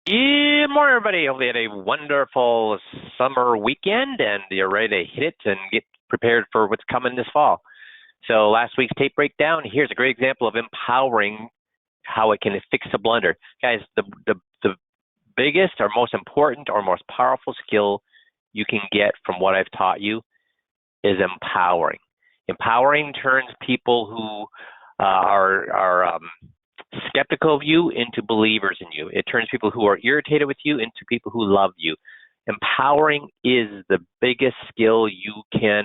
Good morning, everybody. Hope you had a wonderful summer weekend and you're ready to hit it and get prepared for what's coming this fall. So last week's tape breakdown, here's a great example of empowering how it can fix a blunder. Guys, the biggest or most important or most powerful skill you can get from what I've taught you is empowering. Empowering turns people who are skeptical of you into believers in you. It turns people who are irritated with you into people who love you. Empowering is the biggest skill you can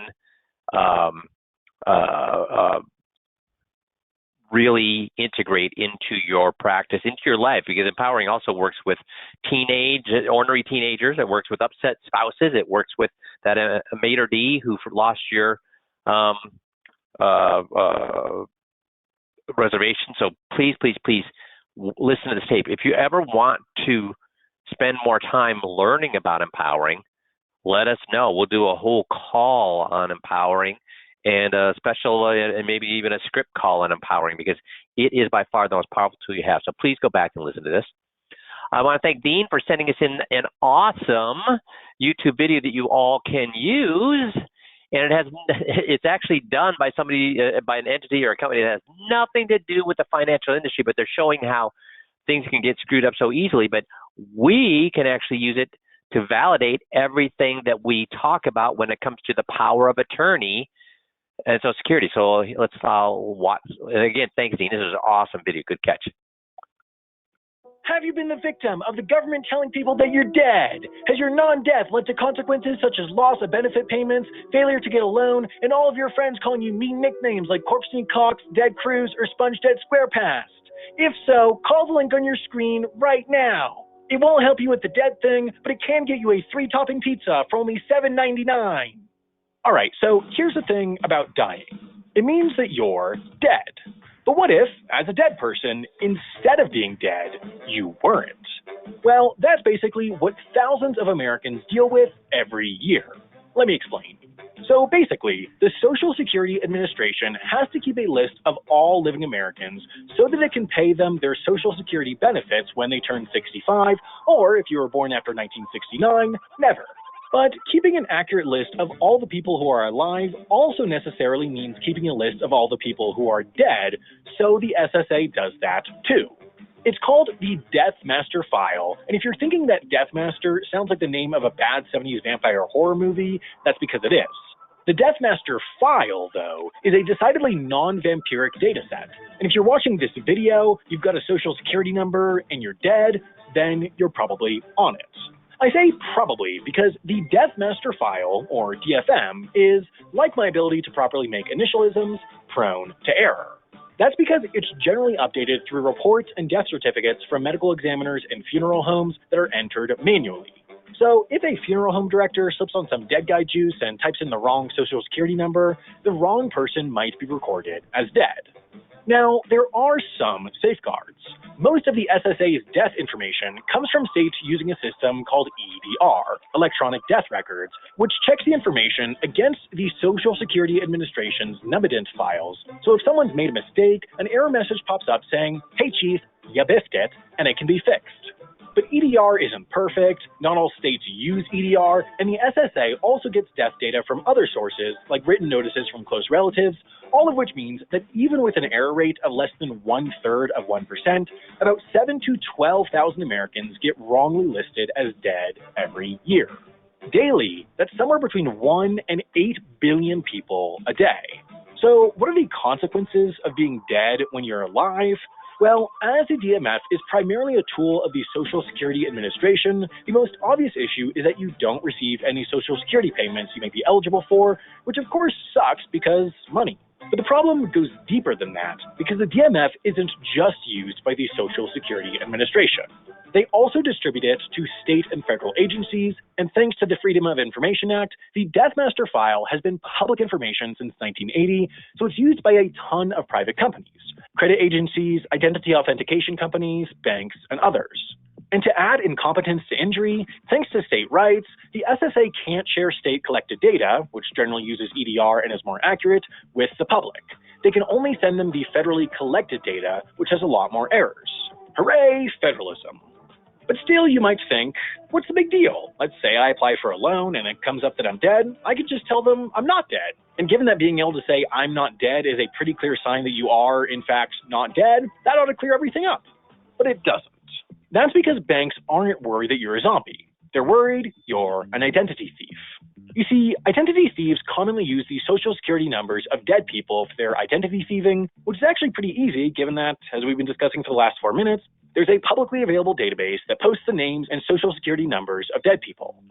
um, really integrate into your practice, into your life, because empowering also works with ornery teenagers. It works with upset spouses. It works with that maitre d' who lost your um, uh, uh, reservation. So please, please, please listen to this tape. If you ever want to spend more time learning about empowering, let us know. We'll do a whole call on empowering and a special and maybe even a script call on empowering, because it is by far the most powerful tool you have. So please go back and listen to this. I want to thank Dean for sending us in an awesome YouTube video that you all can use. And it's actually done by somebody, by an entity or a company that has nothing to do with the financial industry, but they're showing how things can get screwed up so easily. But we can actually use it to validate everything that we talk about when it comes to the power of attorney and Social Security. So let's watch. And again, thanks, Dean. This is an awesome video. Good catch. Have you been the victim of the government telling people that you're dead? Has your non-death led to consequences such as loss of benefit payments, failure to get a loan, and all of your friends calling you mean nicknames like Corpsey Cox, Dead Cruz, or Sponge Dead SquarePants? If so, call the link on your screen right now. It won't help you with the dead thing, but it can get you a 3-topping pizza for only $7.99. Alright, so here's the thing about dying. It means that you're dead. But what if, as a dead person, instead of being dead, you weren't? Well, that's basically what thousands of Americans deal with every year. Let me explain. So basically, the Social Security Administration has to keep a list of all living Americans so that it can pay them their Social Security benefits when they turn 65, or if you were born after 1969, never. But keeping an accurate list of all the people who are alive also necessarily means keeping a list of all the people who are dead, so the SSA does that too. It's called the Death Master File, and if you're thinking that Death Master sounds like the name of a bad 70s vampire horror movie, that's because it is. The Death Master File, though, is a decidedly non-vampiric dataset, and if you're watching this video, you've got a Social Security number, and you're dead, then you're probably on it. I say probably because the Death Master File, or DFM, is, like my ability to properly make initialisms, prone to error. That's because it's generally updated through reports and death certificates from medical examiners and funeral homes that are entered manually. So if a funeral home director slips on some dead guy juice and types in the wrong Social Security number, the wrong person might be recorded as dead. Now, there are some safeguards. Most of the SSA's death information comes from states using a system called EDR, Electronic Death Records, which checks the information against the Social Security Administration's Numbident files. So if someone's made a mistake, an error message pops up saying, "Hey chief, ya biffed it," and it can be fixed. But EDR isn't perfect, not all states use EDR, and the SSA also gets death data from other sources, like written notices from close relatives, all of which means that even with an error rate of less than 1/3 of 1%, about 7,000 to 12,000 Americans get wrongly listed as dead every year. Daily, that's somewhere between 1 and 8 billion people a day. So what are the consequences of being dead when you're alive? Well, as a DMF is primarily a tool of the Social Security Administration, the most obvious issue is that you don't receive any Social Security payments you may be eligible for, which of course sucks because money. But the problem goes deeper than that, because the DMF isn't just used by the Social Security Administration. They also distribute it to state and federal agencies, and thanks to the Freedom of Information Act, the Death Master File has been public information since 1980, so it's used by a ton of private companies, credit agencies, identity authentication companies, banks, and others. And to add incompetence to injury, thanks to state rights, the SSA can't share state-collected data, which generally uses EDR and is more accurate, with the public. They can only send them the federally collected data, which has a lot more errors. Hooray, federalism! But still, you might think, what's the big deal? Let's say I apply for a loan and it comes up that I'm dead. I could just tell them I'm not dead. And given that being able to say I'm not dead is a pretty clear sign that you are, in fact, not dead, that ought to clear everything up. But it doesn't. That's because banks aren't worried that you're a zombie. They're worried you're an identity thief. You see, identity thieves commonly use the social security numbers of dead people for their identity thieving, which is actually pretty easy given that, as we've been discussing for the last 4 minutes, there's a publicly available database that posts the names and social security numbers of dead people.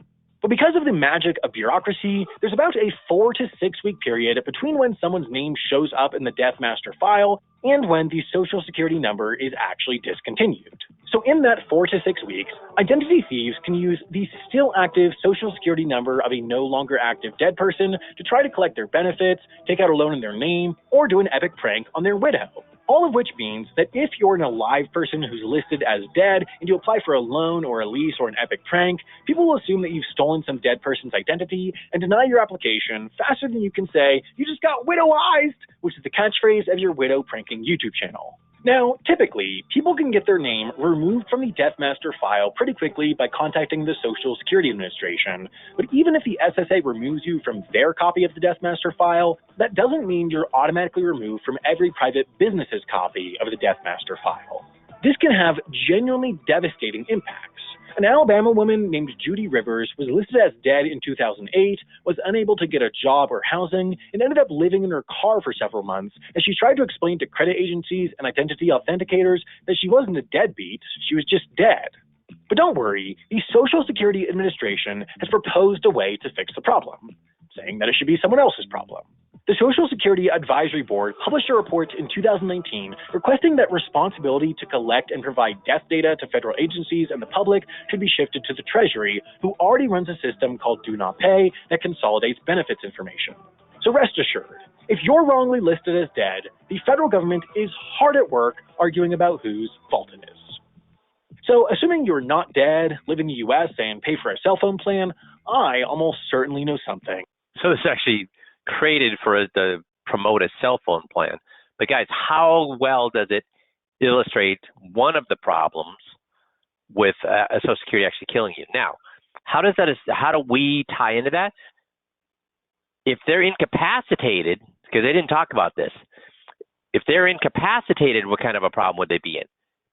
But because of the magic of bureaucracy, there's about a 4 to 6 week period between when someone's name shows up in the Death Master file and when the social security number is actually discontinued. So in that 4 to 6 weeks, identity thieves can use the still active social security number of a no longer active dead person to try to collect their benefits, take out a loan in their name, or do an epic prank on their widow. All of which means that if you're an alive person who's listed as dead and you apply for a loan or a lease or an epic prank, people will assume that you've stolen some dead person's identity and deny your application faster than you can say, "You just got widowized," which is the catchphrase of your widow pranking YouTube channel. Now, typically, people can get their name removed from the Death Master file pretty quickly by contacting the Social Security Administration, but even if the SSA removes you from their copy of the Death Master file, that doesn't mean you're automatically removed from every private business's copy of the Death Master file. This can have genuinely devastating impacts. An Alabama woman named Judy Rivers was listed as dead in 2008, was unable to get a job or housing, and ended up living in her car for several months as she tried to explain to credit agencies and identity authenticators that she wasn't a deadbeat, she was just dead. But don't worry, the Social Security Administration has proposed a way to fix the problem, saying that it should be someone else's problem. The Social Security Advisory Board published a report in 2019 requesting that responsibility to collect and provide death data to federal agencies and the public should be shifted to the Treasury, who already runs a system called Do Not Pay that consolidates benefits information. So rest assured, if you're wrongly listed as dead, the federal government is hard at work arguing about whose fault it is. So assuming you're not dead, live in the US, and pay for a cell phone plan, I almost certainly know something. So this is actually created for us to promote a cell phone plan. But guys, how well does it illustrate one of the problems with Social Security actually killing you? Now, how do we tie into that? If they're incapacitated, because they didn't talk about this, if they're incapacitated, what kind of a problem would they be in?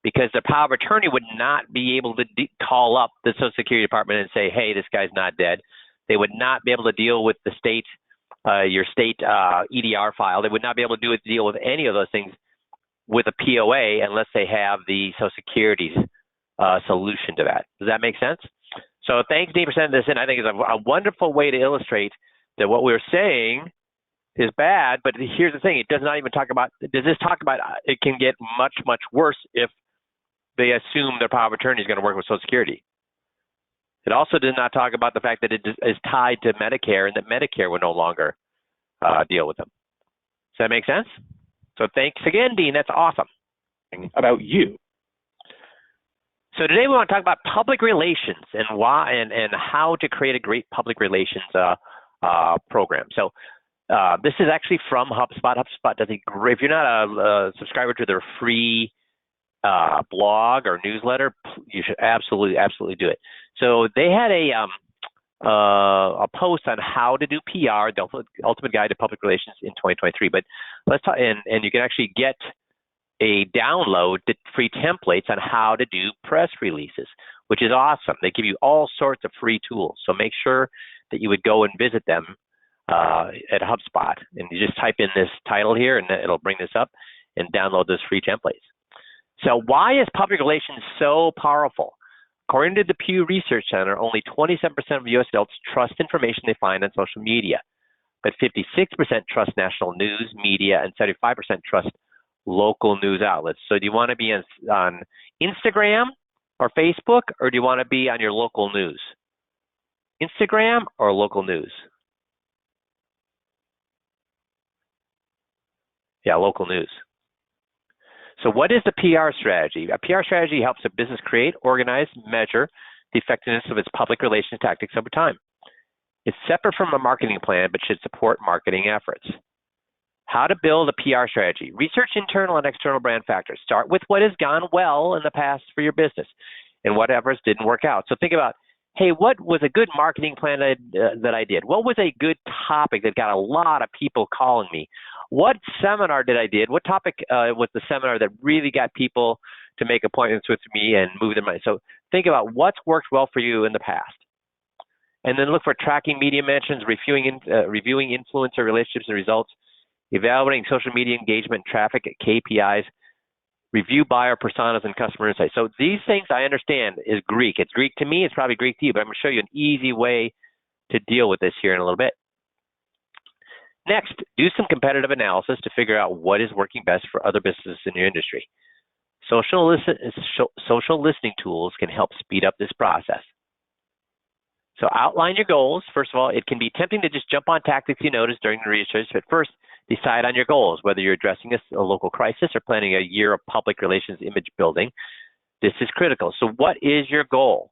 Because the power of attorney would not be able to call up the Social Security Department and say, hey, this guy's not dead. They would not be able to deal with the state your state EDR file. They would not be able to deal with any of those things with a POA unless they have the Social Security's solution to that. Does that make sense? So thanks, Dean, for sending this in. I think it's a wonderful way to illustrate that what we're saying is bad, but here's the thing. It does not even talk about, does this talk about it can get much, much worse if they assume their power of attorney is going to work with Social Security. It also did not talk about the fact that it is tied to Medicare and that Medicare would no longer deal with them. Does that make sense? So thanks again, Dean. That's awesome. About you. So today we want to talk about public relations and why and how to create a great public relations program. So this is actually from HubSpot. HubSpot does a great, if you're not a subscriber to their free blog or newsletter, you should absolutely do it. So they had a post on how to do PR, the ultimate guide to public relations in 2023. But let's talk, and you can actually get a download to free templates on how to do press releases, which is awesome. They give you all sorts of free tools. So make sure that you would go and visit them at HubSpot, and you just type in this title here, and it'll bring this up and download those free templates. So why is public relations so powerful? According to the Pew Research Center, only 27% of U.S. adults trust information they find on social media, but 56% trust national news, media, and 75% trust local news outlets. So do you want to be on Instagram or Facebook, or do you want to be on your local news? Instagram or local news? Yeah, local news. So what is the PR strategy? A PR strategy helps a business create, organize, measure the effectiveness of its public relations tactics over time. It's separate from a marketing plan, but should support marketing efforts. How to build a PR strategy. Research internal and external brand factors. Start with what has gone well in the past for your business. and whatever didn't work out. So think about, hey, what was a good marketing plan that I did? What was a good topic that got a lot of people calling me? What seminar did I did? What topic was the seminar that really got people to make appointments with me and move their money? So think about what's worked well for you in the past. And then look for tracking media mentions, reviewing influencer relationships and results, evaluating social media engagement, traffic KPIs, review buyer personas and customer insights. So these things I understand is Greek. It's Greek to me. It's probably Greek to you, but I'm going to show you an easy way to deal with this here in a little bit. Next, do some competitive analysis to figure out what is working best for other businesses in your industry. Social listening tools can help speed up this process. So outline your goals. First of all, it can be tempting to just jump on tactics you notice during the research, but first, decide on your goals, whether you're addressing a local crisis or planning a year of public relations image building. This is critical. So what is your goal?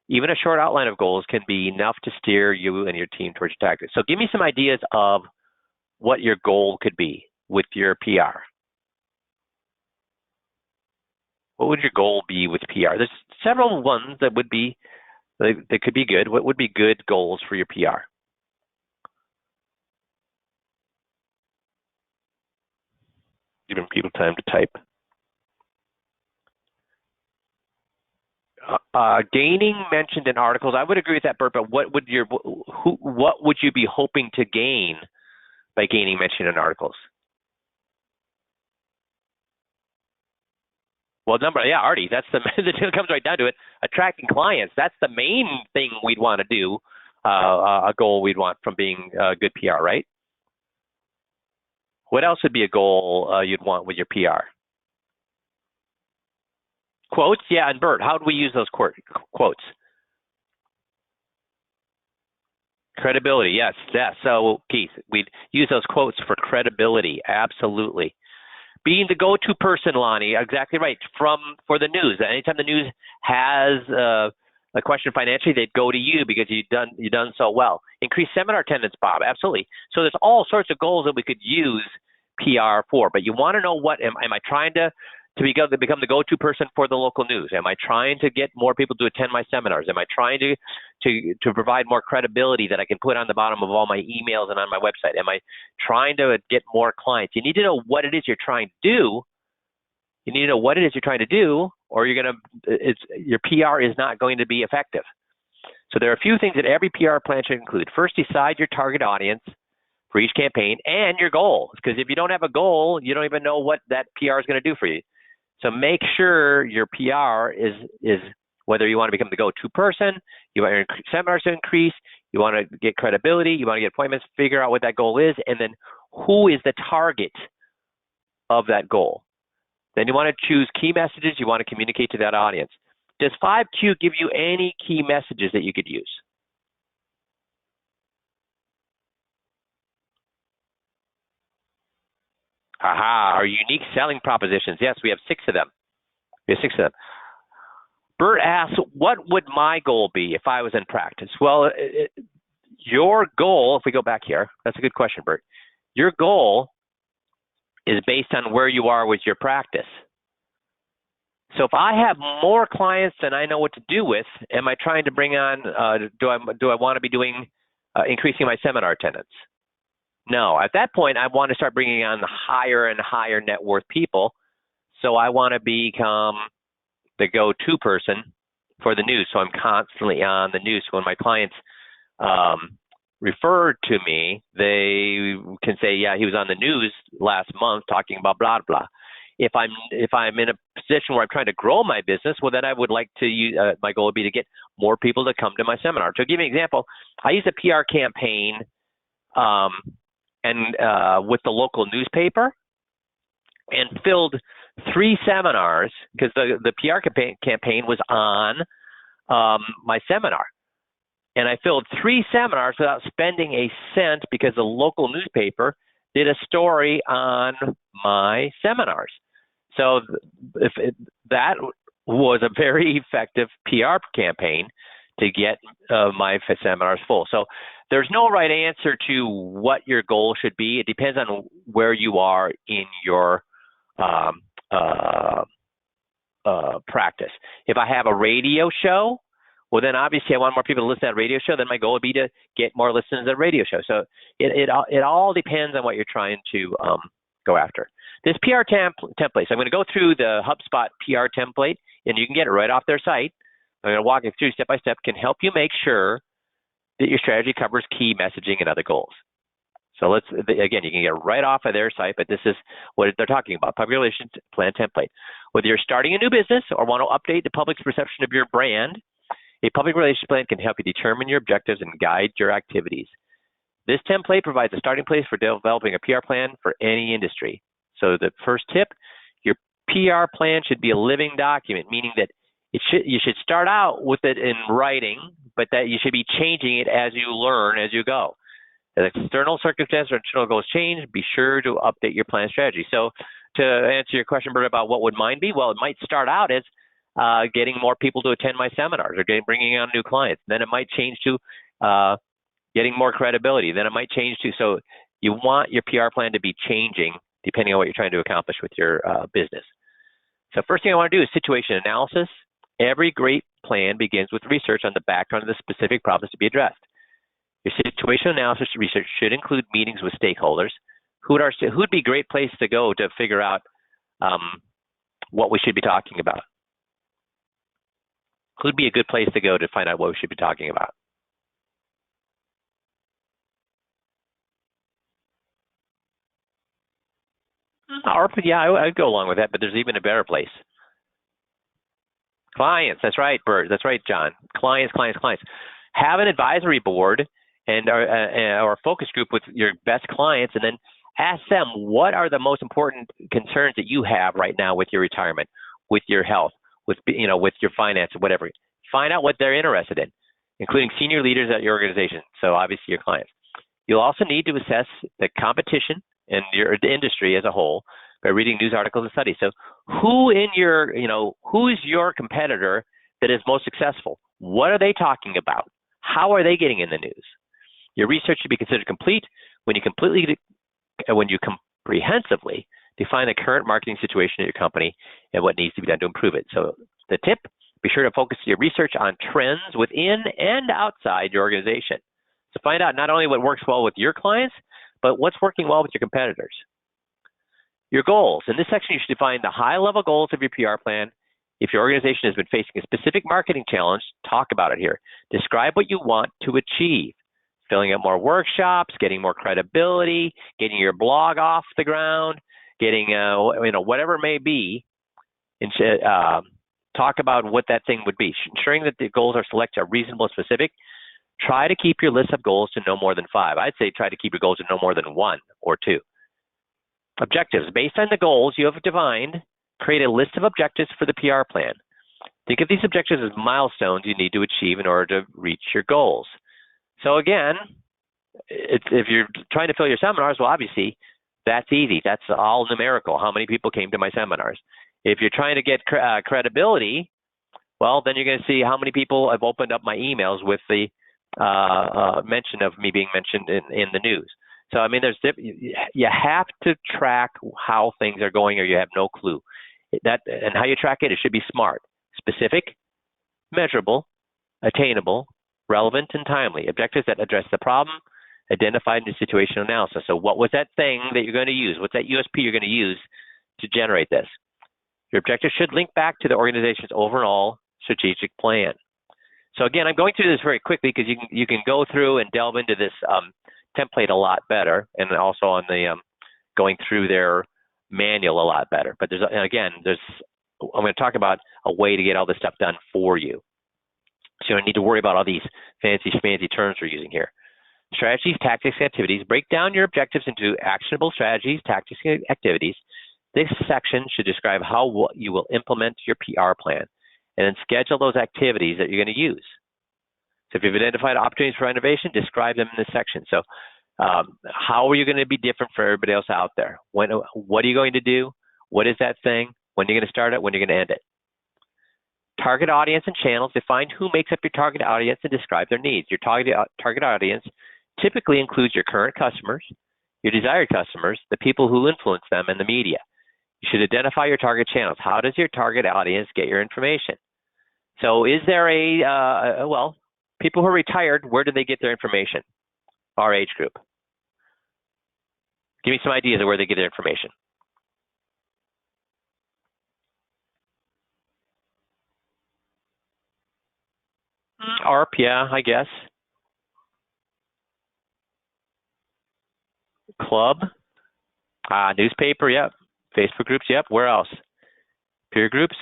Even a short outline of goals can be enough to steer you and your team towards your tactics. So give me some ideas of what your goal could be with your PR. What would your goal be with PR? There's several ones that would be that could be good. What would be good goals for your PR? Giving people time to type. Gaining mentioned in articles. I would agree with that, Bert. But what would you be hoping to gain by gaining mention in articles? Well, Artie, that's it comes right down to it. Attracting clients. That's the main thing we'd want to do. A goal we'd want from being good PR, right? What else would be a goal you'd want with your PR? Quotes, yeah, and Bert, how do we use those quotes? Credibility, yes. So, Keith, we'd use those quotes for credibility, absolutely. Being the go-to person, Lonnie, exactly right, for the news. Anytime the news has a question financially, they'd go to you because you've done so well. Increase seminar attendance, Bob, absolutely. So there's all sorts of goals that we could use PR for, but you want to know what am I trying to become the go-to person for the local news? Am I trying to get more people to attend my seminars? Am I trying to provide more credibility that I can put on the bottom of all my emails and on my website? Am I trying to get more clients? You need to know what it is you're trying to do. You need to know what it is you're trying to do, or your PR is not going to be effective. So there are a few things that every PR plan should include. First, decide your target audience for each campaign and your goals, because if you don't have a goal, you don't even know what that PR is going to do for you. So make sure your PR is whether you want to become the go-to person, you want your seminars to increase, you want to get credibility, you want to get appointments, figure out what that goal is, and then who is the target of that goal. Then you want to choose key messages you want to communicate to that audience. Does 5Q give you any key messages that you could use? Aha, our unique selling propositions. Yes, we have 6 of them. Bert asks, what would my goal be if I was in practice? Well, your goal, if we go back here, that's a good question, Bert. Your goal is based on where you are with your practice. So if I have more clients than I know what to do with, am I trying to bring on, do I want to be doing, increasing my seminar attendance? No, at that point, I want to start bringing on the higher and higher net worth people. So I want to become the go-to person for the news. So I'm constantly on the news. So when my clients refer to me, they can say, yeah, he was on the news last month talking about blah, blah. If I'm in a position where I'm trying to grow my business, well, then I would like to use, my goal would be to get more people to come to my seminar. To give you an example, I use a PR campaign with the local newspaper and filled 3 seminars because the PR campaign was on my seminar. And I filled 3 seminars without spending a cent because the local newspaper did a story on my seminars. So that was a very effective PR campaign to get my seminars full. So there's no right answer to what your goal should be. It depends on where you are in your practice. If I have a radio show, well, then obviously I want more people to listen to that radio show. Then my goal would be to get more listeners to the radio show. So it all depends on what you're trying to go after. This PR template, so I'm going to go through the HubSpot PR template, and you can get it right off their site. I'm going to walk you through step by step, can help you make sure that your strategy covers key messaging and other goals. So again, you can get right off of their site, but this is what they're talking about, public relations plan template. Whether you're starting a new business or want to update the public's perception of your brand, a public relations plan can help you determine your objectives and guide your activities. This template provides a starting place for developing a PR plan for any industry. So the first tip, your PR plan should be a living document, meaning that you should start out with it in writing, but that you should be changing it as you learn, as you go. As external circumstances or internal goals change, be sure to update your plan strategy. So to answer your question, Bert, about what would mine be, well, it might start out as getting more people to attend my seminars or bringing on new clients. Then it might change to getting more credibility. Then it might change to, so you want your PR plan to be changing depending on what you're trying to accomplish with your business. So first thing I want to do is situation analysis. Every great plan begins with research on the background of the specific problems to be addressed. Your situation analysis research should include meetings with stakeholders. Who'd be a great place to go to figure out what we should be talking about? Who'd be a good place to go to find out what we should be talking about? Or, yeah, I'd go along with that, but there's even a better place. Clients, that's right, Bert. That's right, John. Clients. Have an advisory board and or a focus group with your best clients, and then ask them what are the most important concerns that you have right now with your retirement, with your health, with your finance, whatever. Find out what they're interested in, including senior leaders at your organization. So obviously your clients. You'll also need to assess the competition and the industry as a whole by reading news articles and studies. So who's your competitor that is most successful? What are they talking about? How are they getting in the news? Your research should be considered complete when you comprehensively define the current marketing situation at your company and what needs to be done to improve it. So the tip, be sure to focus your research on trends within and outside your organization. So find out not only what works well with your clients, but what's working well with your competitors. Your goals. In this section, you should define the high-level goals of your PR plan. If your organization has been facing a specific marketing challenge, talk about it here. Describe what you want to achieve. Filling out more workshops, getting more credibility, getting your blog off the ground, getting, whatever it may be, and talk about what that thing would be. Ensuring that the goals are selected are reasonable and specific. Try to keep your list of goals to no more than 5. I'd say try to keep your goals to no more than 1 or 2. Objectives. Based on the goals you have defined, create a list of objectives for the PR plan. Think of these objectives as milestones you need to achieve in order to reach your goals. So again, if you're trying to fill your seminars, well, obviously, that's easy. That's all numerical. How many people came to my seminars? If you're trying to get credibility, well, then you're going to see how many people have opened up my emails with the mention of me being mentioned in the news. So, I mean, you have to track how things are going, or you have no clue. And how you track it should be SMART: specific, measurable, attainable, relevant, and timely. Objectives that address the problem identified in the situational analysis. So what was that thing that you're going to use? What's that USP you're going to use to generate this? Your objectives should link back to the organization's overall strategic plan. So again, I'm going through this very quickly because you can go through and delve into this template a lot better, and also on the going through their manual a lot better. But I'm going to talk about a way to get all this stuff done for you. So you don't need to worry about all these fancy schmancy terms we're using here. Strategies, tactics, activities. Break down your objectives into actionable strategies, tactics, and activities. This section should describe how you will implement your PR plan, and then schedule those activities that you're going to use. So if you've identified opportunities for innovation, describe them in this section. So how are you going to be different for everybody else out there? What are you going to do? What is that thing? When are you going to start it? When are you going to end it? Target audience and channels. Define who makes up your target audience and describe their needs. Your target audience typically includes your current customers, your desired customers, the people who influence them, and the media. You should identify your target channels. How does your target audience get your information? So is there well, people who are retired, where do they get their information? Our age group. Give me some ideas of where they get their information. ARP, yeah, I guess. Club, newspaper, yep. Facebook groups, yep. Where else? Peer groups.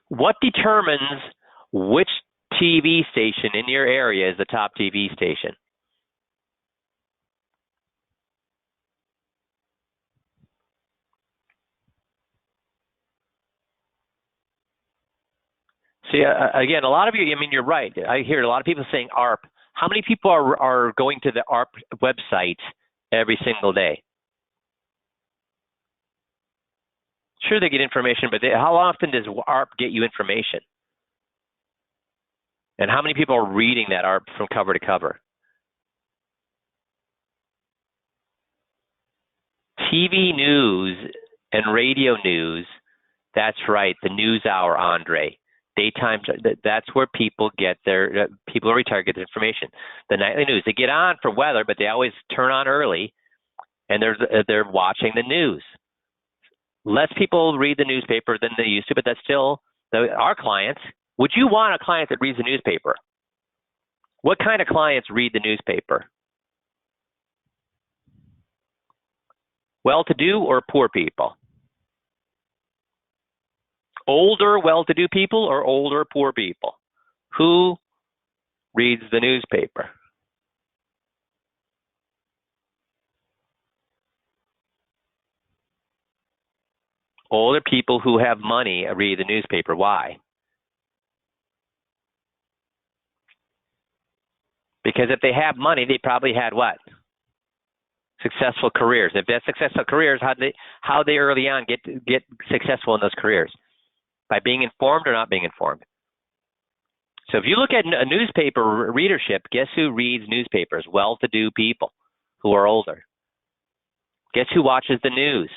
What determines which TV station in your area is the top TV station? See, again, a lot of you, I mean, you're right. I hear a lot of people saying ARP. How many people are going to the ARP website every single day? Sure, they get information, but how often does ARP get you information? And how many people are reading that ARP from cover to cover? TV news and radio news, that's right, the news hour, Andre. Daytime, that's where people get their, people who are retired get their information. The nightly news, they get on for weather, but they always turn on early, and they're watching the news. Less people read the newspaper than they used to, but that's still our clients. Would you want a client that reads the newspaper? What kind of clients read the newspaper? Well-to-do or poor people? Older well-to-do people or older poor people? Who reads the newspaper? Older people who have money read the newspaper. Why? Because if they have money, they probably had what? Successful careers. If they have successful careers, how they early on get successful in those careers? By being informed or not being informed? So if you look at a newspaper readership, guess who reads newspapers? Well-to-do people who are older. Guess who watches the news?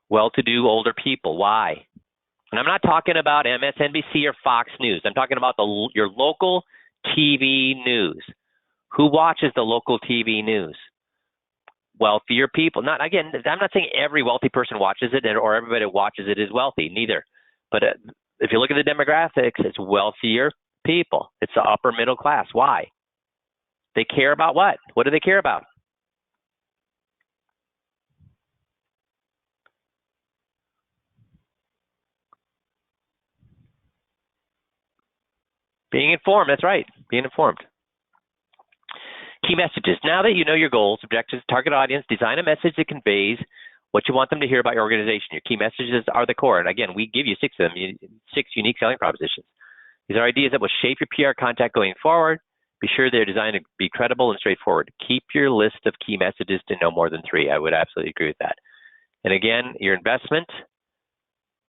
Well-to-do older people. Why? And I'm not talking about MSNBC or Fox News. I'm talking about your local TV news. Who watches the local TV news? Wealthier people. Not, again, I'm not saying every wealthy person watches it or everybody that watches it is wealthy, neither. But if you look at the demographics, it's wealthier people. It's the upper middle class. Why? They care about what? What do they care about? Being informed, that's right, being informed. Key messages. Now that you know your goals, objectives, target audience, design a message that conveys what you want them to hear about your organization. Your key messages are the core. And again, we give you 6 of them, 6 unique selling propositions. These are ideas that will shape your PR contact going forward. Be sure they're designed to be credible and straightforward. Keep your list of key messages to no more than 3. I would absolutely agree with that. And again, your investment.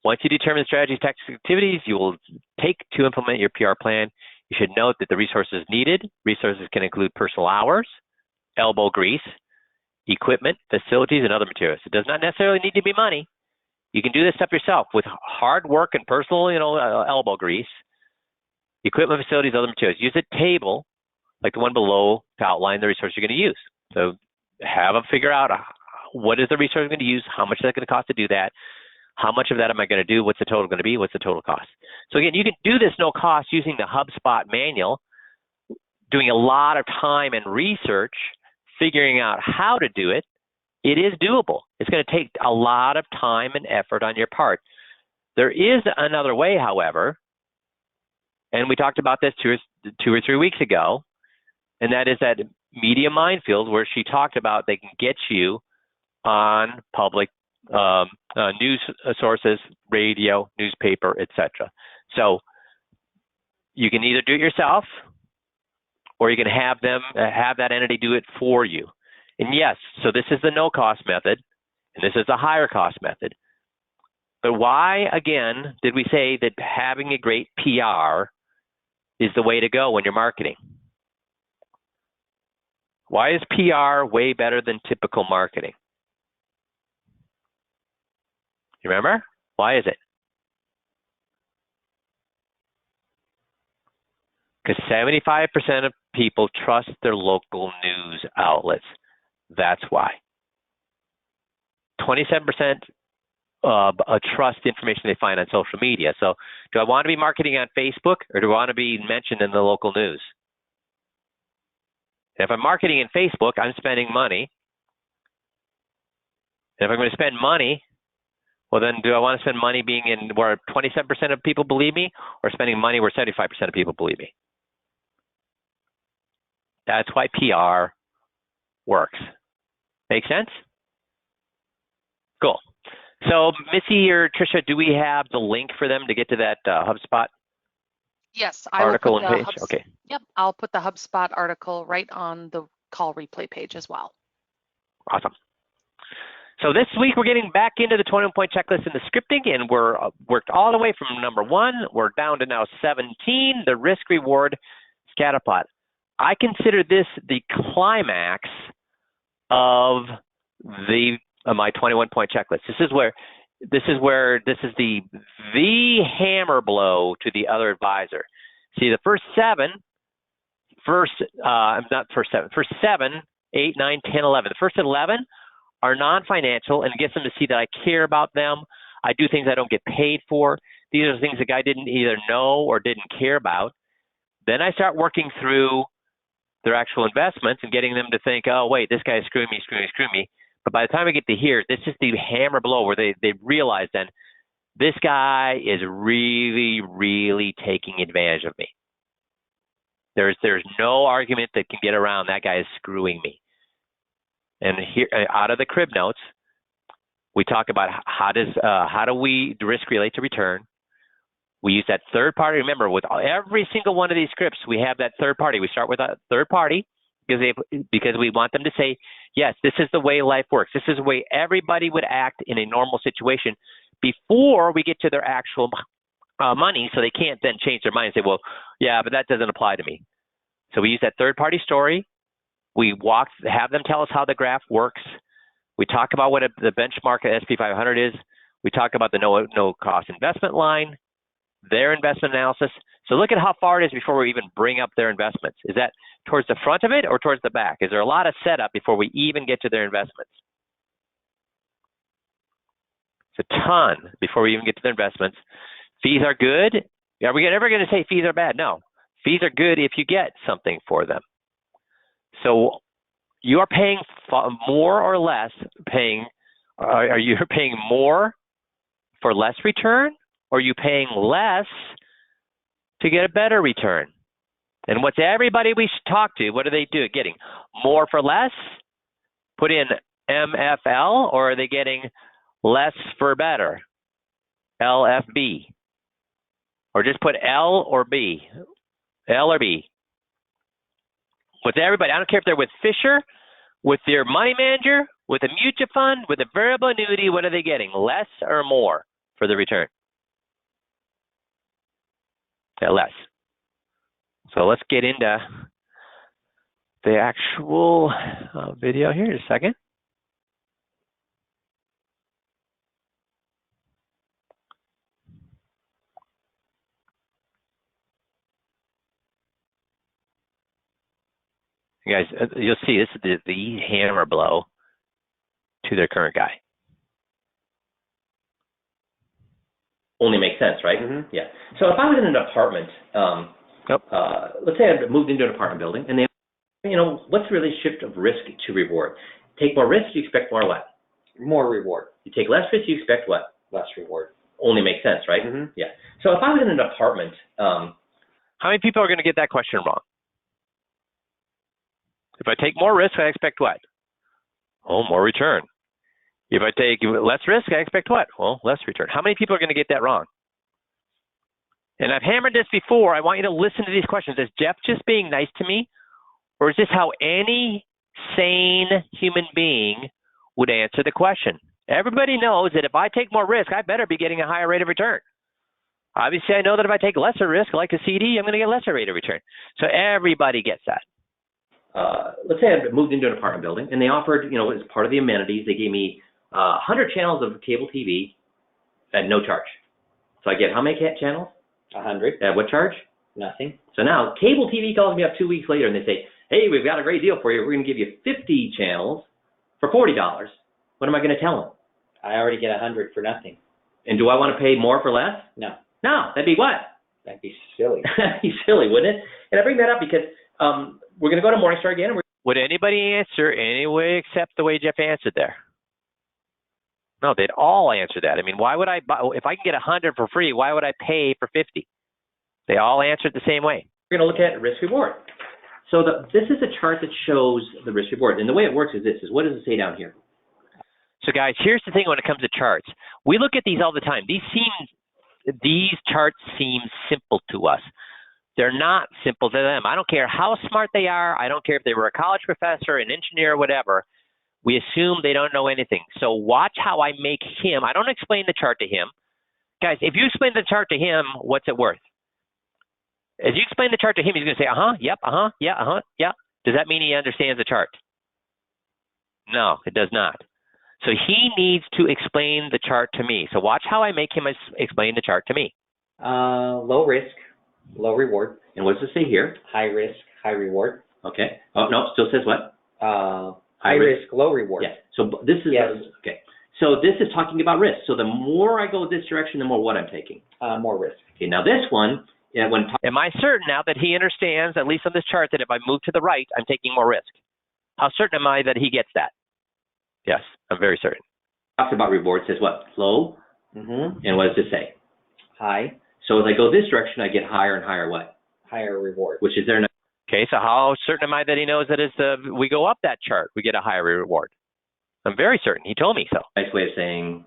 Once you determine the strategies, tactics, activities you will take to implement your PR plan, you should note that the resources needed. Resources can include personal hours, elbow grease, equipment, facilities, and other materials. It does not necessarily need to be money. You can do this stuff yourself with hard work and personal, elbow grease, equipment, facilities, other materials. Use a table like the one below to outline the resource you're going to use. So have them figure out what is the resource I'm going to use, how much is that going to cost to do that, how much of that am I going to do, what's the total going to be, what's the total cost. So again, you can do this no cost using the HubSpot manual, doing a lot of time and research, figuring out how to do it. It is doable. It's going to take a lot of time and effort on your part. There is another way, however, and we talked about this two or three weeks ago, and that is that Media Minefield, where she talked about they can get you on public news sources, radio, newspaper, etc. So you can either do it yourself, or you can have them have that entity do it for you. And yes, so this is the no-cost method, and this is the higher cost method. But why, again, did we say that having a great PR is the way to go when you're marketing? Why is PR way better than typical marketing? You remember? Why is it? Because 75% of people trust their local news outlets. That's why. 27% trust information they find on social media. So do I want to be marketing on Facebook or do I want to be mentioned in the local news? And if I'm marketing in Facebook, I'm spending money. And if I'm going to spend money, well, then do I want to spend money being in where 27% of people believe me or spending money where 75% of people believe me? That's why PR works. Make sense? Cool. So Missy or Tricia, do we have the link for them to get to that HubSpot Yes, I article will put and page? Okay. Yep, I'll put the HubSpot article right on the call replay page as well. Awesome. So this week we're getting back into the 21-point checklist and the scripting, and we're worked all the way from number 1. We're down to now 17, the risk-reward scatter plot. I consider this the climax of the my 21-point checklist. This is the hammer blow to the other advisor. See, the first 7, 7, 8, 9, 10, 11. The first 11 are non-financial and gets them to see that I care about them. I do things I don't get paid for. These are the things the guy didn't either know or didn't care about. Then I start working through their actual investments and getting them to think, oh, wait, this guy is screwing me. But by the time I get to here, this is the hammer blow where they realize then this guy is really, really taking advantage of me. There's no argument that can get around that guy is screwing me. And here, out of the crib notes, we talk about how do we risk relate to return. We use that third party. Remember, with every single one of these scripts, we have that third party. We start with a third party because we want them to say, yes, this is the way life works. This is the way everybody would act in a normal situation before we get to their actual money, so they can't then change their mind and say, well, yeah, but that doesn't apply to me. So we use that third party story. We have them tell us how the graph works. We talk about what the benchmark at SP 500 is. We talk about the no cost investment line, their investment analysis. So look at how far it is before we even bring up their investments. Is that towards the front of it or towards the back? Is there a lot of setup before we even get to their investments? It's a ton before we even get to their investments. Fees are good. Are we ever going to say fees are bad? No. Fees are good if you get something for them. So you are paying more or less are you paying more for less return, or are you paying less to get a better return? And what's everybody we should talk to, what do they do? Getting more for less? Put in MFL, or are they getting less for better? LFB. Or just put L or B. L or B. With everybody, I don't care if they're with Fisher, with their money manager, with a mutual fund, with a variable annuity, what are they getting? Less or more for the return? Yeah, less. So let's get into the actual video here in a second. You guys, you'll see this is the hammer blow to their current guy. Only makes sense, right? Mm-hmm. Yeah. So if I was in an apartment, let's say I moved into an apartment building, and what's the relationship of risk to reward? Take more risk, you expect more what? More reward. You take less risk, you expect what? Less reward. Only makes sense, right? Mm-hmm. Yeah. So if I was in an apartment, how many people are going to get that question wrong? If I take more risk, I expect what? Oh, more return. If I take less risk, I expect what? Well, less return. How many people are going to get that wrong? And I've hammered this before. I want you to listen to these questions. Is Jeff just being nice to me? Or is this how any sane human being would answer the question? Everybody knows that if I take more risk, I better be getting a higher rate of return. Obviously, I know that if I take lesser risk, like a CD, I'm going to get a lesser rate of return. So everybody gets that. let's say I moved into an apartment building and they offered, as part of the amenities, they gave me 100 channels of cable TV at no charge. So I get how many channels? 100. At what charge? Nothing. So now cable TV calls me up 2 weeks later and they say, hey, we've got a great deal for you. We're going to give you 50 channels for $40. What am I going to tell them? I already get 100 for nothing. And do I want to pay more for less? No. No, that'd be what? That'd be silly. That'd be silly, wouldn't it? And I bring that up because we're going to go to Morningstar again. And Would anybody answer any way except the way Jeff answered there? No, they'd all answer that. I mean, why would I buy, if I can get 100 for free, why would I pay for 50? They all answered the same way. We're going to look at risk reward. So this is a chart that shows the risk reward. And the way it works is this, what does it say down here? So guys, here's the thing when it comes to charts. We look at these all the time. These charts seem simple to us. They're not simple to them. I don't care how smart they are. I don't care if they were a college professor, an engineer, whatever. We assume they don't know anything. So watch how I make him. I don't explain the chart to him. Guys, if you explain the chart to him, what's it worth? As you explain the chart to him, he's going to say, yep, yeah. Does that mean he understands the chart? No, it does not. So he needs to explain the chart to me. So watch how I make him explain the chart to me. Low risk, low reward. And what does it say here? High risk, high reward. Okay. Oh, no, still says what? High risk, low reward. Yeah. So this is, okay. So this is talking about risk. So the more I go this direction, the more what I'm taking. More risk. Okay, now this one, am I certain now that he understands, at least on this chart, that if I move to the right, I'm taking more risk? How certain am I that he gets that? Yes, I'm very certain. Talks about reward, says what? Low? Mm-hmm. And what does it say? High. So as I go this direction, I get higher and higher what? Higher reward. Which is there now. Okay, so how certain am I that he knows that as we go up that chart, we get a higher reward? I'm very certain. He told me so. Nice way of saying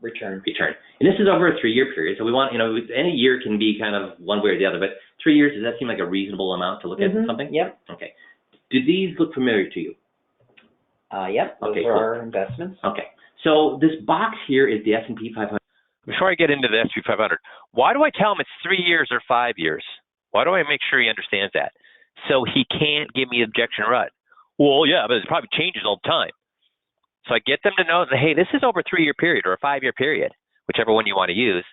return. And this is over a 3-year period. So we want, any year can be kind of one way or the other, but 3 years, does that seem like a reasonable amount to look at something? Yep. Okay. Do these look familiar to you? Yep. Those are our investments. Okay. So this box here is the S&P 500. Before I get into the S&P 500, why do I tell him it's 3 years or 5 years? Why do I make sure he understands that? So he can't give me objection rut. Well, yeah, but it probably changes all the time. So I get them to know that, hey, this is over a 3-year period or a 5-year period, whichever one you want to use.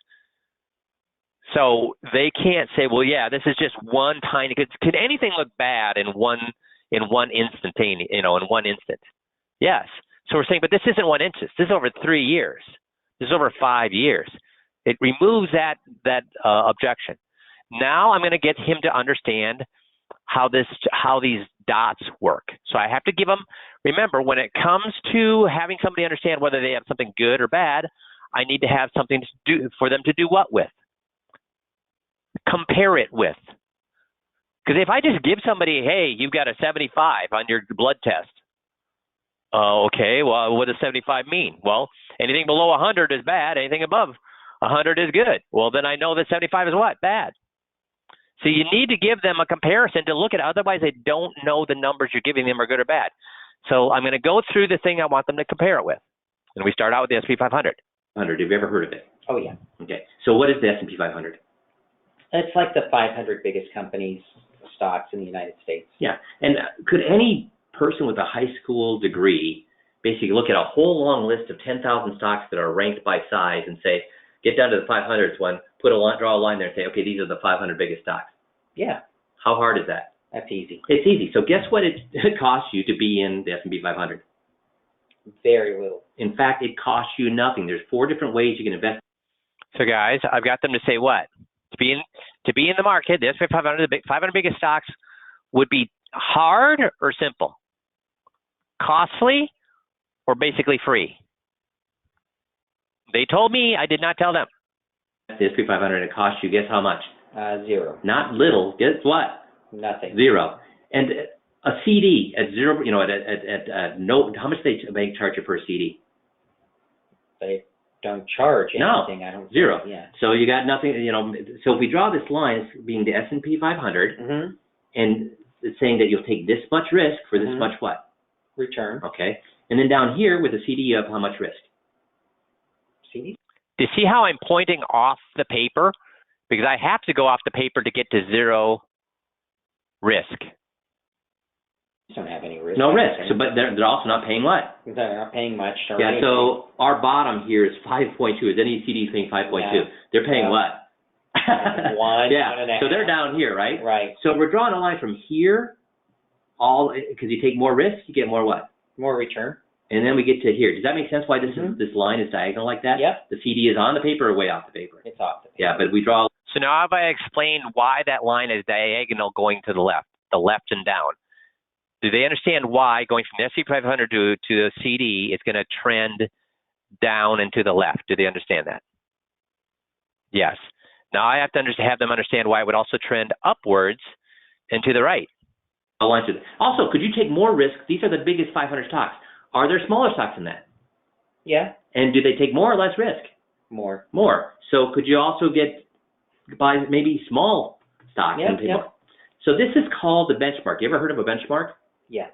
So they can't say, well, yeah, this is just one tiny. Can anything look bad in one instantaneous, in one instant? Yes. So we're saying, but this isn't one instance. This is over 3 years. This is over 5 years. It removes that objection. Now I'm going to get him to understand how these dots work. So I have to give them, remember, when it comes to having somebody understand whether they have something good or bad, I need to have something to do for them to do what with? Compare it with. Because if I just give somebody, hey, you've got a 75 on your blood test. Okay, well, what does 75 mean? Well, anything below 100 is bad. Anything above 100 is good. Well, then I know that 75 is what? Bad. So you need to give them a comparison to look at. Otherwise, they don't know the numbers you're giving them are good or bad. So I'm going to go through the thing I want them to compare it with. And we start out with the S&P 500. Have you ever heard of it? Oh, yeah. Okay. So what is the S&P 500? It's like the 500 biggest companies, stocks in the United States. Yeah. And could any person with a high school degree basically look at a whole long list of 10,000 stocks that are ranked by size and say, get down to the 500th one, draw a line there and say, okay, these are the 500 biggest stocks? Yeah. How hard is that? That's easy. It's easy. So guess what it costs you to be in the S&P 500? Very little. In fact, it costs you nothing. There's 4 different ways you can invest. So guys, I've got them to say what? To be in the market, the S&P 500, the 500 biggest stocks would be hard or simple? Costly or basically free? They told me, I did not tell them. The S&P 500, it costs you, guess how much? 0. Not little. Guess what? Nothing. 0. And a CD at 0, no, how much they charge you for a CD? They don't charge anything. No, I don't 0. Yeah. So you got nothing, so if we draw this line as being the S&P 500, and it's saying that you'll take this much risk for this much what? Return. Okay. And then down here with a CD, you have how much risk? CD? Do you see how I'm pointing off the paper? Because I have to go off the paper to get to 0 risk. Just don't have any risk. No risk. So, but they're also not paying what? They're not paying much. Or Yeah. anything. So our bottom here is 5.2. Is any CD paying 5.2? Yeah. They're paying Yeah. what? One, yeah. 1.5. So they're down here, right? Right. So we're drawing a line from here, all because you take more risk, you get more what? More return. And then we get to here. Does that make sense? Why this Mhm. is this line is diagonal like that? Yep. The CD is on the paper or way off the paper? It's off the page. Yeah, but we draw. So now have I explained why that line is diagonal going to the left and down? Do they understand why going from the S&P 500 to the CD is going to trend down and to the left? Do they understand that? Yes. Now I have to have them understand why it would also trend upwards and to the right. Also, could you take more risk? These are the biggest 500 stocks. Are there smaller stocks than that? Yeah. And do they take more or less risk? More. More. So could you also buy maybe small stocks and pay more? So this is called the benchmark. You ever heard of a benchmark? Yeah.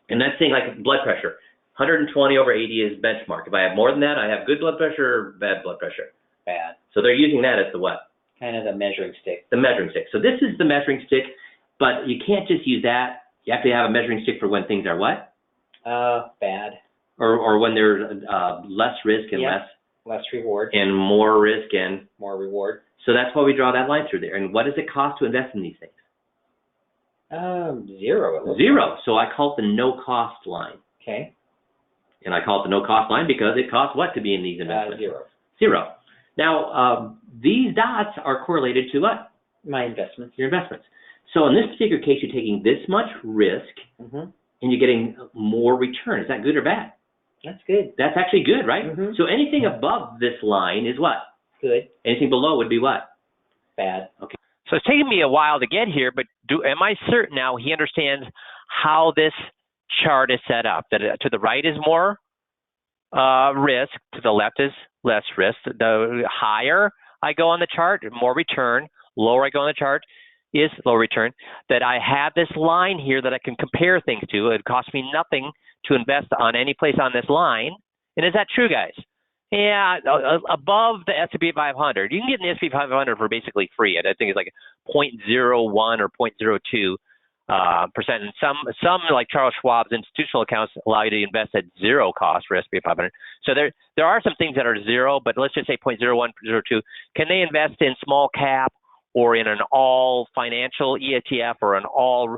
And that's saying like blood pressure. 120/80 is benchmark. If I have more than that, I have good blood pressure or bad blood pressure. Bad. So they're using that as the what? Kind of the measuring stick. The measuring stick. So this is the measuring stick, but you can't just use that. You have to have a measuring stick for when things are what? Bad. Or when there's less risk and Less reward. and more risk and. More reward. So that's why we draw that line through there. And what does it cost to invest in these things? 0. Zero. So I call it the no cost line. Okay. And I call it the no cost line because it costs what to be in these investments? 0. Zero. Now, these dots are correlated to what? My investments. Your investments. So in this particular case, you're taking this much risk Mm-hmm. and you're getting more return. Is that good or bad? That's good. That's actually good, right? Mhm. So anything above this line is what? Good. Anything below would be what? Bad. So it's taken me a while to get here, but am I certain now he understands how this chart is set up? That to the right is more risk, to the left is less risk. The higher I go on the chart, more return. Lower I go on the chart is low return. That I have this line here that I can compare things to. It costs me nothing to invest on any place on this line. And is that true, guys? Yeah, above the S&P 500. You can get in the S&P 500 for basically free. I think it's like 0.01 or 0.02%. And some like Charles Schwab's institutional accounts allow you to invest at zero cost for S&P 500. So there are some things that are zero, but let's just say 0.01, 0.02. Can they invest in small cap or in an all financial ETF or an all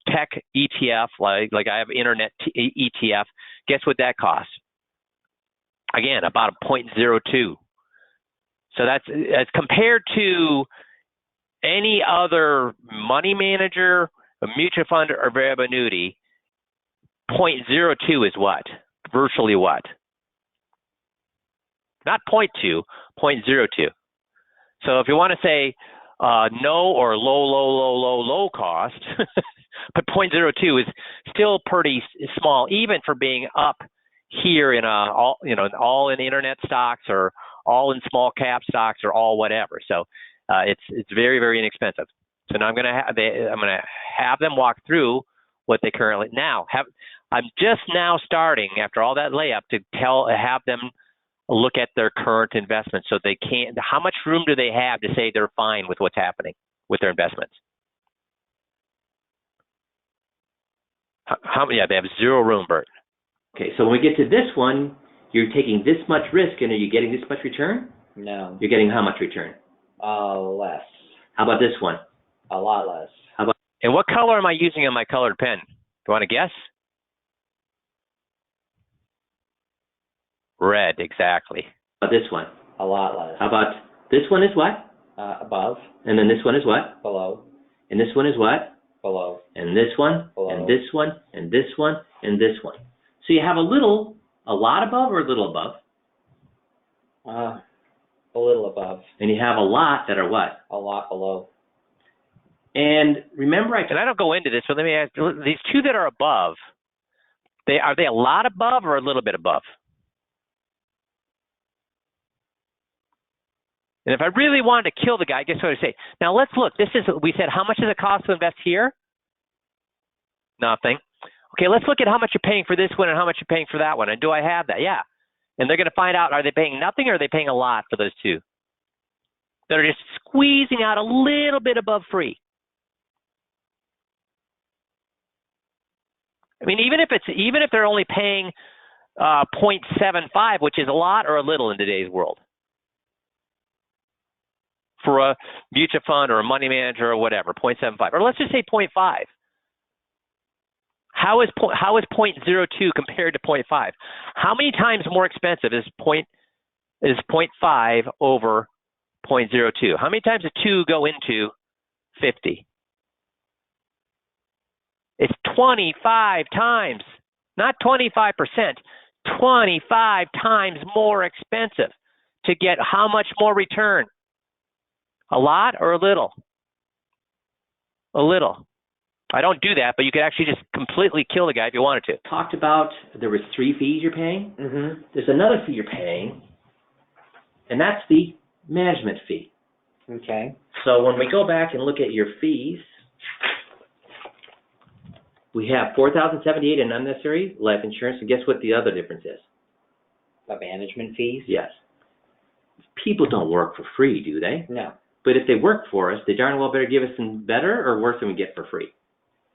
tech ETF, like I have internet ETF? Guess what that costs? Again, about a 0.02. So that's as compared to any other money manager, a mutual fund, or variable annuity, 0.02 is what? Virtually what? Not 0.2, 0.02. So if you want to say no or low cost, but 0.02 is still pretty small, even for being up here in all in internet stocks or all in small cap stocks or all whatever. So it's very, very inexpensive. So now I'm going to have them walk through what they currently now have. I'm just now starting after all that layup to have them look at their current investments so they can. How much room do they have to say they're fine with what's happening with their investments? Yeah, they have zero room, Bert. Okay, so when we get to this one, you're taking this much risk, and are you getting this much return? No. You're getting how much return? Less. How about this one? A lot less. And what color am I using on my colored pen? Do you want to guess? Red, exactly. How about this one? A lot less. How about this one is what? Above. And then this one is what? Below. And this one is what? Below. And this one? Below. And this one? And this one? And this one. So you have a lot above or a little above? A little above. And you have a lot that are what? A lot below. And remember, and I don't go into this, but let me ask, these two that are above, are they a lot above or a little bit above? And if I really wanted to kill the guy, guess what I say? Now let's look. We said, how much does it cost to invest here? Nothing. Okay, let's look at how much you're paying for this one and how much you're paying for that one. And do I have that? Yeah. And they're going to find out, are they paying nothing or are they paying a lot for those two? That are just squeezing out a little bit above free. I mean, even if they're only paying 0.75, which is a lot or a little in today's world, for a mutual fund or a money manager or whatever, 0.75, or let's just say 0.5. How is 0.02 compared to 0.5? How many times more expensive is 0.5 over 0.02? How many times does 2 go into 50? It's 25 times, not 25%, 25 times more expensive to get how much more return? A lot or a little? A little. I don't do that, but you could actually just completely kill the guy if you wanted to. Talked about there was 3 fees you're paying. Mm-hmm. There's another fee you're paying, and that's the management fee. Okay. So when we go back and look at your fees, we have $4,078 in unnecessary life insurance, and guess what the other difference is? The management fees? Yes. People don't work for free, do they? No. But if they work for us, they darn well better give us some better or worse than we get for free.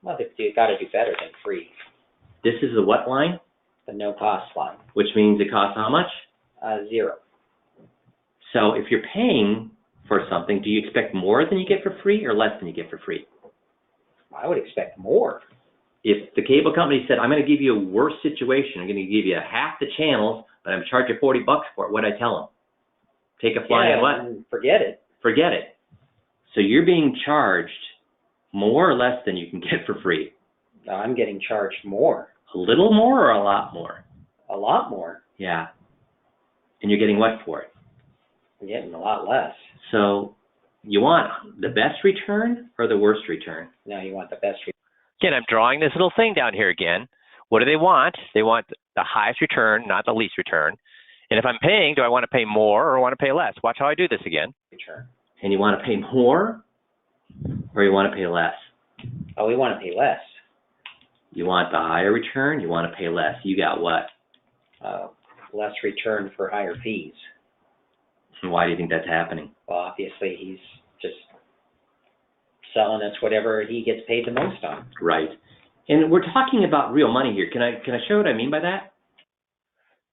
Well, you got to do better than free. This is the what line? The no cost line. Which means it costs how much? 0. So if you're paying for something, do you expect more than you get for free or less than you get for free? I would expect more. If the cable company said, I'm going to give you a worse situation, I'm going to give you half the channels, but I'm charging you $40 for it, what'd I tell them? Take a fly and what? Forget it. Forget it. So you're being charged more or less than you can get for free? I'm getting charged more. A little more or a lot more? A lot more. Yeah. And you're getting what for it? I'm getting a lot less. So you want the best return or the worst return? No, you want the best return. Again, I'm drawing this little thing down here again. What do they want? They want the highest return, not the least return. And if I'm paying, do I want to pay more or want to pay less? Watch how I do this again. Return. And you want to pay more or you want to pay less? Oh, we want to pay less. You want the higher return, you want to pay less. You got what? Less return for higher fees. And why do you think that's happening? Well, obviously he's just selling us whatever he gets paid the most on. Right. And we're talking about real money here. Can I show what I mean by that?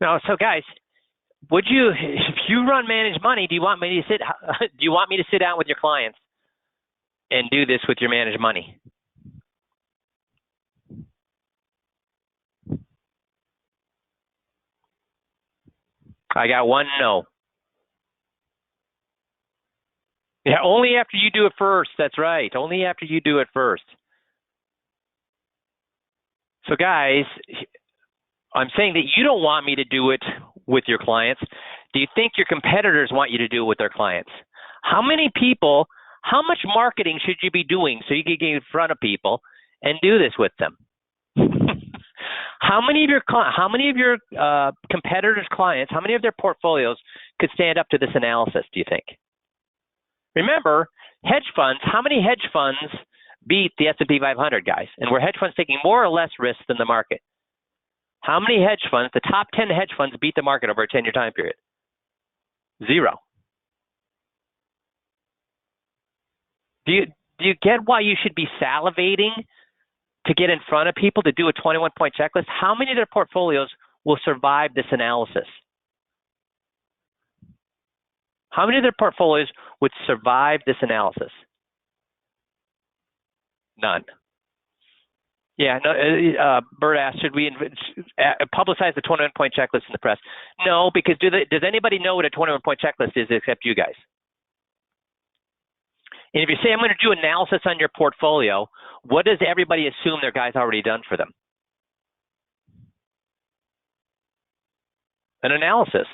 No, so guys, would you, if you run managed money, do you want me to sit down with your clients and do this with your managed money? I got one no. Yeah, only after you do it first. That's right. Only after you do it first. So guys, I'm saying that you don't want me to do it with your clients. Do you think your competitors want you to do it with their clients? How many people, how much marketing should you be doing so you can get in front of people and do this with them? How many of your competitors' clients, how many of their portfolios could stand up to this analysis, do you think? Remember, hedge funds, how many hedge funds beat the S&P 500, guys? And were hedge funds taking more or less risk than the market? How many hedge funds, the top 10 hedge funds, beat the market over a 10-year time period? 0. Do you get why you should be salivating to get in front of people to do a 21-point checklist? How many of their portfolios will survive this analysis? How many of their portfolios would survive this analysis? None. Yeah, no, Bert asked, should we publicize the 21-point checklist in the press? No, because does anybody know what a 21-point checklist is except you guys? And if you say, I'm going to do analysis on your portfolio, what does everybody assume their guy's already done for them? An analysis.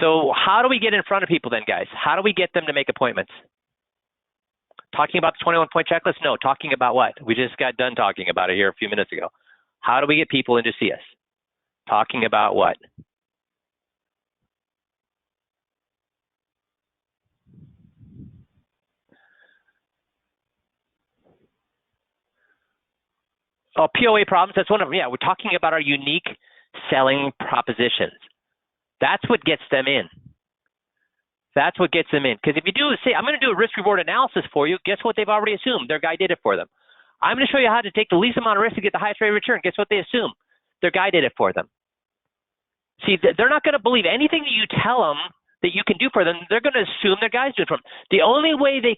So how do we get in front of people then, guys? How do we get them to make appointments? Talking about the 21-point checklist? No, talking about what? We just got done talking about it here a few minutes ago. How do we get people in to see us? Talking about what? Oh, POA problems, that's one of them. Yeah, we're talking about our unique selling propositions. That's what gets them in. That's what gets them in. Because if you do say, I'm going to do a risk-reward analysis for you, guess what they've already assumed? Their guy did it for them. I'm going to show you how to take the least amount of risk to get the highest rate of return. Guess what they assume? Their guy did it for them. See, they're not going to believe anything that you tell them that you can do for them. They're going to assume their guy's doing it for them. The only way they're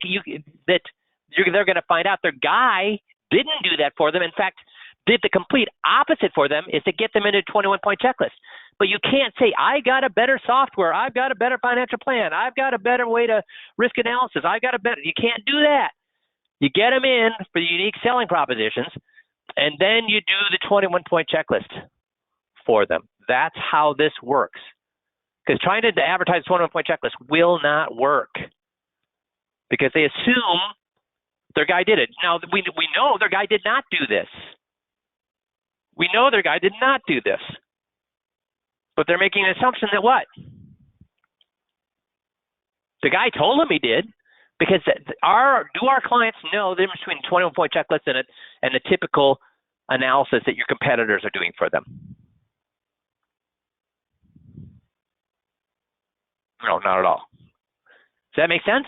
going to find out their guy didn't do that for them, in fact, did the complete opposite for them, is to get them into a 21-point checklist. But you can't say, I got a better software, I've got a better financial plan, I've got a better way to risk analysis, you can't do that. You get them in for the unique selling propositions, and then you do the 21-point checklist for them. That's how this works. Because trying to advertise a 21-point checklist will not work, because they assume their guy did it. Now, we know their guy did not do this. We know their guy did not do this. But they're making an assumption that what? The guy told them he did, because do our clients know the difference between a 21-point checklist and the typical analysis that your competitors are doing for them? No, not at all. Does that make sense?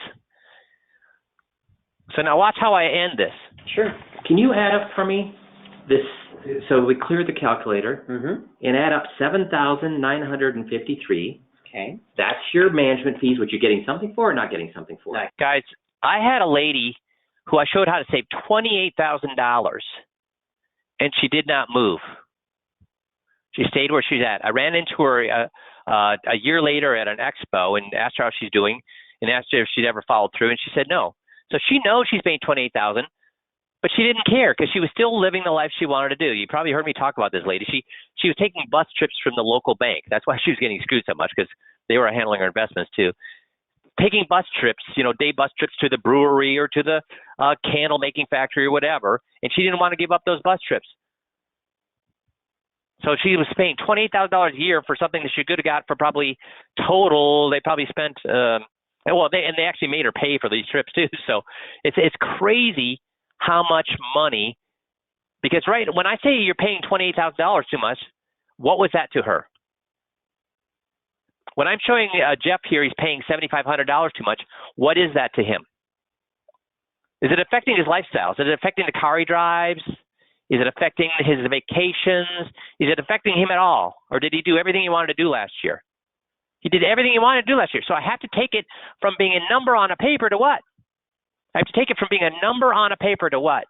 So now watch how I end this. Sure. Can you add up for me this? So we cleared the calculator and add up 7,953. Okay. That's your management fees, which you're getting something for or not getting something for. Guys, I had a lady who I showed how to save $28,000, and she did not move. She stayed where she's at. I ran into her a year later at an expo and asked her how she's doing, and asked her if she'd ever followed through, and she said no. So she knows she's paying $28,000, but she didn't care because she was still living the life she wanted to do. You probably heard me talk about this lady. She was taking bus trips from the local bank. That's why she was getting screwed so much, because they were handling her investments too. Taking bus trips, day bus trips to the brewery or to the candle making factory or whatever, and she didn't want to give up those bus trips. So she was paying $28,000 a year for something that she could have got for probably total. They probably spent they actually made her pay for these trips too. So it's crazy how much money, because when I say you're paying $28,000 too much, what was that to her? When I'm showing Jeff here, he's paying $7,500 too much. What is that to him? Is it affecting his lifestyle? Is it affecting the car he drives? Is it affecting his vacations? Is it affecting him at all? Or did he do everything he wanted to do last year? He did everything he wanted to do last year. So I have to take it from being a number on a paper to what? I have to take it from being a number on a paper to what?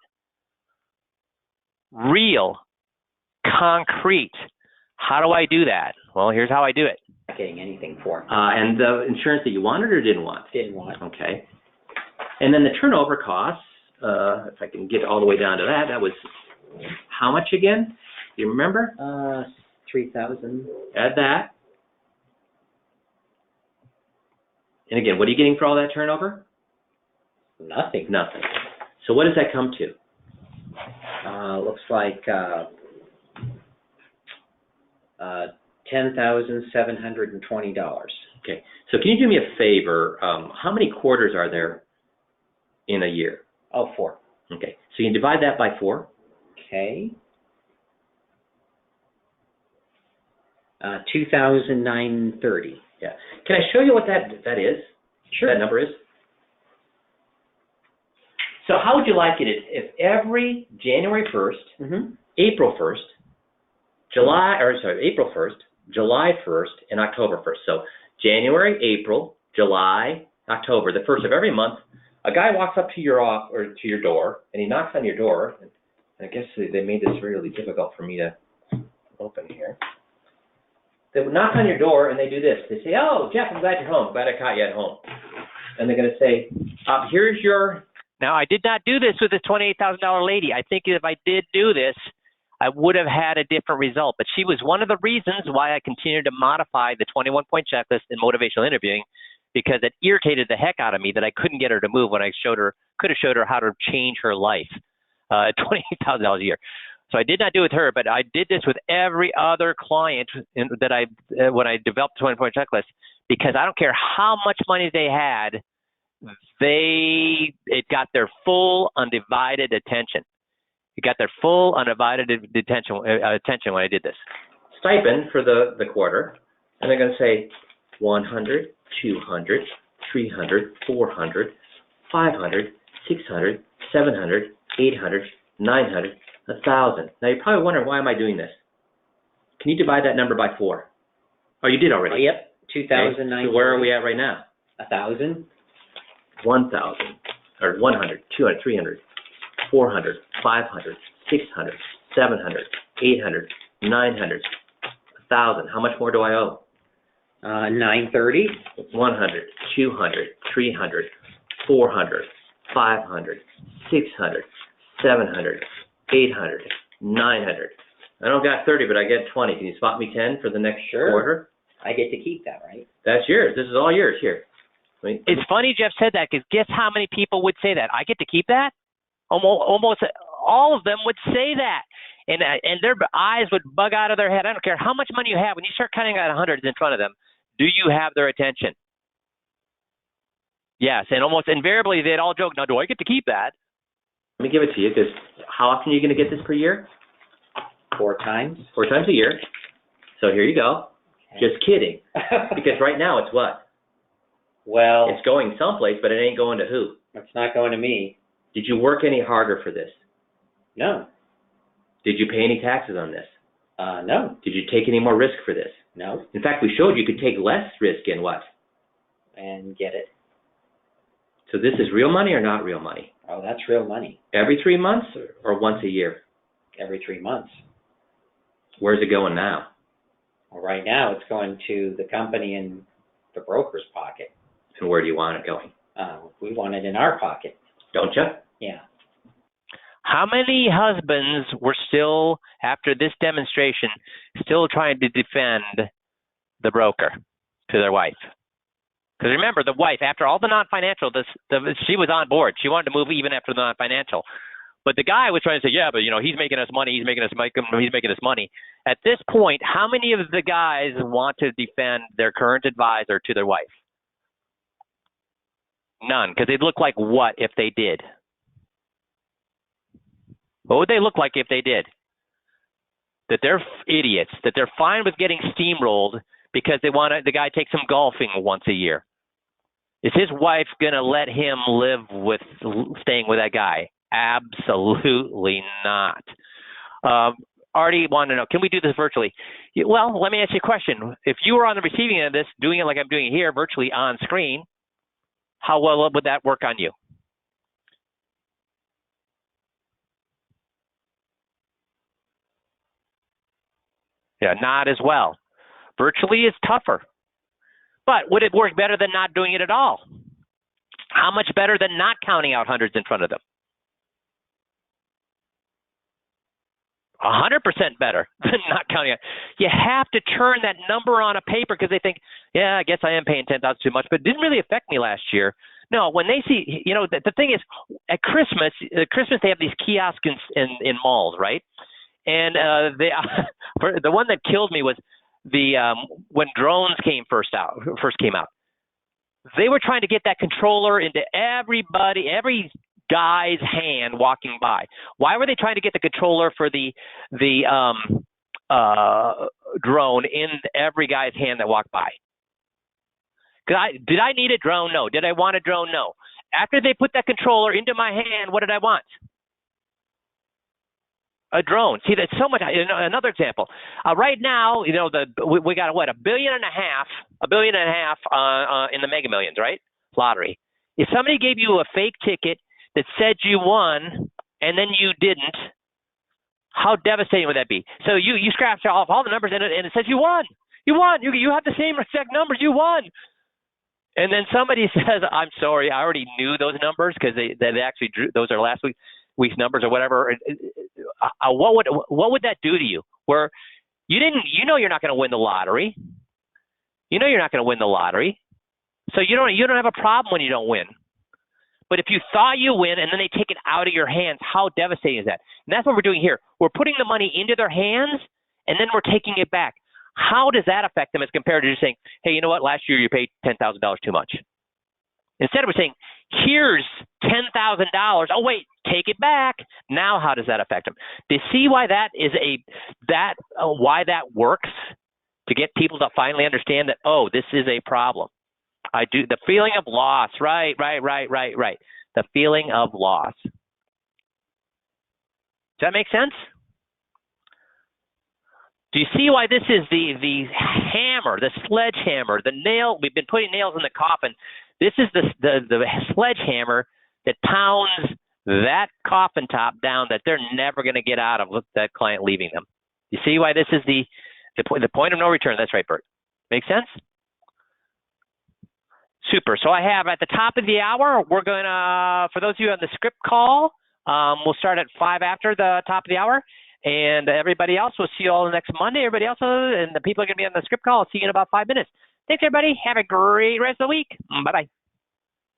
Real, concrete. How do I do that? Well, here's how I do it. Not getting anything for. And the insurance that you wanted or didn't want? Didn't want. Okay. And then the turnover costs, if I can get all the way down to that was how much again? Do you remember? 3,000. Add that. And again, what are you getting for all that turnover? Nothing. Nothing. So what does that come to? Looks like $10,720. Okay. So can you do me a favor? How many quarters are there in a year? Oh, 4. Okay. So you can divide that by 4. Okay. 2,930. Yeah. Can I show you what that is? Sure. That number is? So how would you like it if every January 1st, April 1st, April 1st, July 1st, and October 1st. So January, April, July, October, the first of every month, a guy walks up to your door, and he knocks on your door. And I guess they made this really difficult for me to open here. They would knock on your door, and they do this. They say, "Oh, Jeff, I'm glad you're home. Glad I caught you at home." And they're going to say, "Here's your..." Now, I did not do this with this $28,000 lady. I think if I did do this, I would have had a different result. But she was one of the reasons why I continued to modify the 21-point checklist in motivational interviewing, because it irritated the heck out of me that I couldn't get her to move when I could have showed her how to change her life at $28,000 a year. So I did not do it with her, but I did this with every other client when I developed the 20-point checklist, because I don't care how much money they had, it got their full undivided attention. It got their full undivided attention when I did this. Stipend for the quarter, and they're going to say 100, 200, 300, 400, 500, 600, 700, 800, 900, 1,000. Now you're probably wondering, why am I doing this? Can you divide that number by 4? Oh, you did already. Oh, yep, Okay, 2,009. so where are we at right now? 1,000. 1,000, or 100, 200, 300, 400, 500, 600, 700, 800, 900, 1,000. How much more do I owe? 930. 100, 200, 300, 400, 500, 600, 700, 800, 900. I don't got 30, but I get 20. Can you spot me 10 for the next Sure. quarter? I get to keep that, right? That's yours. This is all yours here. I mean, It's funny Jeff said that, because guess how many people would say that? I get to keep that? Almost all of them would say that. And their eyes would bug out of their head. I don't care how much money you have. When you start counting out hundreds in front of them, do you have their attention? Yes, and almost invariably they'd all joke, now do I get to keep that? let me give it to you, because how often are you going to get this per year? 4 times. 4 times a year. So here you go. Just kidding. Because right now it's what? Well, It's going someplace, but it ain't going to who? it's not going to me. Did you work any harder for this? No. Did you pay any taxes on this? No. Did you take any more risk for this? No. In fact, we showed you could take less risk in what? And get it. So this is real money or not real money? Oh, that's real money. Every 3 months or once a year? Every 3 months. Where's it going now? Well, right now it's going to the company in the broker's pocket. And where do you want it going? We want it in our pocket. Don't you? Yeah. How many husbands were still, after this demonstration, still trying to defend the broker to their wife? Because remember, the wife, after all the non-financial, she was on board. She wanted to move even after the non-financial. But the guy was trying to say, yeah, but he's making us money. He's making us money. At this point, how many of the guys want to defend their current advisor to their wife? None, because they'd look like what if they did? What would they look like if they did? That they're idiots, that they're fine with getting steamrolled because they want the guy takes them golfing once a year. Is his wife going to let him live with staying with that guy? Absolutely not. Artie wanted to know, can we do this virtually? Well, let me ask you a question. If you were on the receiving end of this, doing it like I'm doing it here, virtually on screen, how well would that work on you? Yeah, not as well. Virtually is tougher. But would it work better than not doing it at all? How much better than not counting out hundreds in front of them? 100% better than not counting out. You have to turn that number on a paper because they think, yeah, I guess I am paying $10,000 too much, but it didn't really affect me last year. No, when they see, the thing is, at Christmas they have these kiosks in malls, right? And the one that killed me was when drones first came out. They were trying to get that controller into every guy's hand walking by. Why were they trying to get the controller for the drone in every guy's hand that walked by? Did I need a drone? No. Did I want a drone? No. After they put that controller into my hand, what did I want? A drone. See, that's so much. Another example. Right now, we got what, $1.5 billion in the Mega Millions, right? Lottery. If somebody gave you a fake ticket that said you won and then you didn't, how devastating would that be? So you scratch off all the numbers and it says you won. You won. You have the same exact numbers. You won. And then somebody says, I'm sorry, I already knew those numbers because they actually drew, those are last week's numbers or whatever. What would that do to you? Where you're not going to win the lottery. You're not going to win the lottery. So you don't have a problem when you don't win. But if you thought you win and then they take it out of your hands, how devastating is that? And that's what we're doing here. We're putting the money into their hands and then we're taking it back. How does that affect them as compared to just saying, hey, you know what? Last year you paid $10,000 too much. Instead of saying, here's $10,000. Oh, wait, take it back. Now, how does that affect them? Do you see why why that works? To get people to finally understand that, oh, this is a problem. The feeling of loss. Right. The feeling of loss. Does that make sense? Do you see why this is the hammer, the sledgehammer, the nail? We've been putting nails in the coffin. This is the sledgehammer that pounds that coffin top down that they're never going to get out of with that client leaving them. You see why this is the point of no return? That's right, Bert. Make sense? Super. So I have at the top of the hour, we're going to, for those of you on the script call, we'll start at 5 after the top of the hour. And everybody else, we'll see you all next Monday. Everybody else, and the people are going to be on the script call, I'll see you in about 5 minutes. Thanks, everybody. Have a great rest of the week. Bye-bye.